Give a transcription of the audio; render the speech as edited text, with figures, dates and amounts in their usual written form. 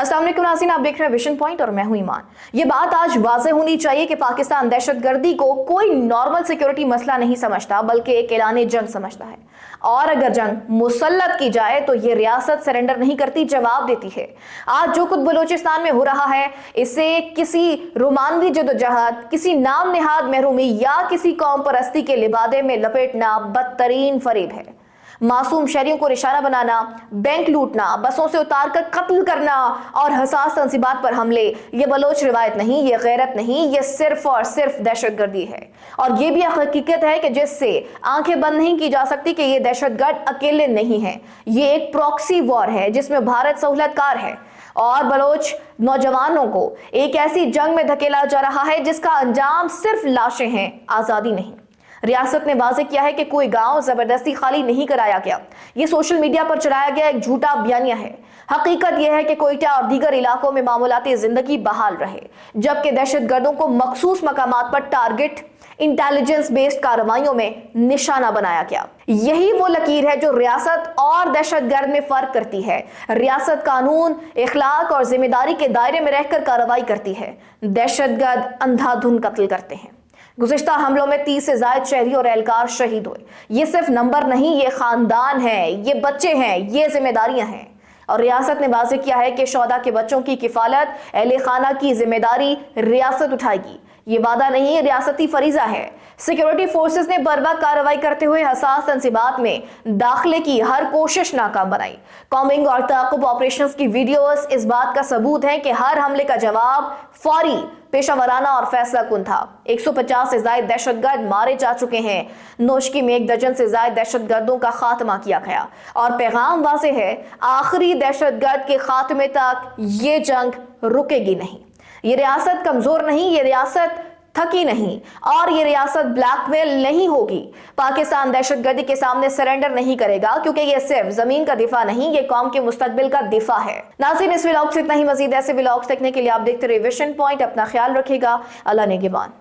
अस्सलाम वालेकुम नाज़रीन, आप देख रहे हैं विजन पॉइंट और मैं हूं ईमान। ये बात आज वाज़ेह होनी चाहिए कि पाकिस्तान दहशतगर्दी को कोई नॉर्मल सिक्योरिटी मसला नहीं समझता बल्कि एक ऐलान जंग समझता है। और अगर जंग मुसल्लत की जाए तो ये रियासत सरेंडर नहीं करती, जवाब देती है। आज जो कुछ बलूचिस्तान में हो रहा है इसे किसी रोमानवी जदोजहद, किसी नाम नेहाद महरूमी या किसी कौम परस्ती के लिबादे में लपेटना बदतरीन फरेब है। मासूम शहरियों को निशाना बनाना, बैंक लूटना, बसों से उतार कर कत्ल करना और हसास तंसीबात पर हमले, ये बलोच रिवायत नहीं, ये गैरत नहीं, ये सिर्फ और सिर्फ दहशतगर्दी है। और ये भी हकीकत है कि जिससे आंखें बंद नहीं की जा सकती कि ये दहशतगर्द अकेले नहीं है। ये एक प्रॉक्सी वॉर है जिसमें भारत सहूलतकार है और बलोच नौजवानों को एक ऐसी जंग में धकेला जा रहा है जिसका अंजाम सिर्फ लाशें हैं, आजादी नहीं। रियासत ने वाज़ेह किया है कि कोई गांव जबरदस्ती खाली नहीं कराया गया। ये सोशल मीडिया पर चलाया गया एक झूठा बयानिया है। हकीकत यह है कि कोयटा और दीगर इलाकों में मामूलाती जिंदगी बहाल रहे, जबकि दहशतगर्दों को मखसूस मकामात पर टारगेट इंटेलिजेंस बेस्ड कार्रवाइयों में निशाना बनाया गया। यही वो लकीर है जो रियासत और दहशतगर्द में फर्क करती है। रियासत कानून, इखलाक और जिम्मेदारी के दायरे में रहकर कार्रवाई करती है, दहशतगर्द अंधाधुन कत्ल करते हैं। गुज़िश्ता हमलों में 30 से ज्यादा शहरी और एहलकार शहीद हुए। ये सिर्फ नंबर नहीं, ये खानदान है, ये बच्चे हैं, ये जिम्मेदारियां हैं। और रियासत ने वाज़ेह किया है कि शोहदा के बच्चों की किफालत, अहले खाना की जिम्मेदारी रियासत उठाएगी। ये वादा नहीं, रियासती फरीजा है। सिक्योरिटी फोर्सेस ने बर्बाद कार्रवाई करते हुए हसास तंसीबात में दाखिले की हर कोशिश नाकाम बनाई। कॉम्बिंग और ताक़ुब ऑपरेशंस की वीडियोस इस बात का सबूत है कि हर हमले का जवाब फौरी, पेशावराना और फैसला कुन था। 150 से ज्यादा दहशतगर्द मारे जा चुके हैं। नोशकी में 1 दर्जन से ज्यादा दहशतगर्दों का खात्मा किया गया और पैगाम वाज़ेह है, आखिरी दहशतगर्द के खात्मे तक ये जंग रुकेगी नहीं। ये रियासत कमजोर नहीं, ये रियासत थकी नहीं और ये रियासत ब्लैकमेल नहीं होगी। पाकिस्तान दहशतगर्दी के सामने सरेंडर नहीं करेगा क्योंकि ये सिर्फ जमीन का दिफा नहीं, ये कौम के मुस्तकबिल का दिफा है। नाज़रीन, इस व्लॉग से इतना ही। मजीद ऐसे व्लॉग्स देखने के लिए आप देखते रहिए विजन पॉइंट। अपना ख्याल रखिएगा। अल्लाह निगहबान।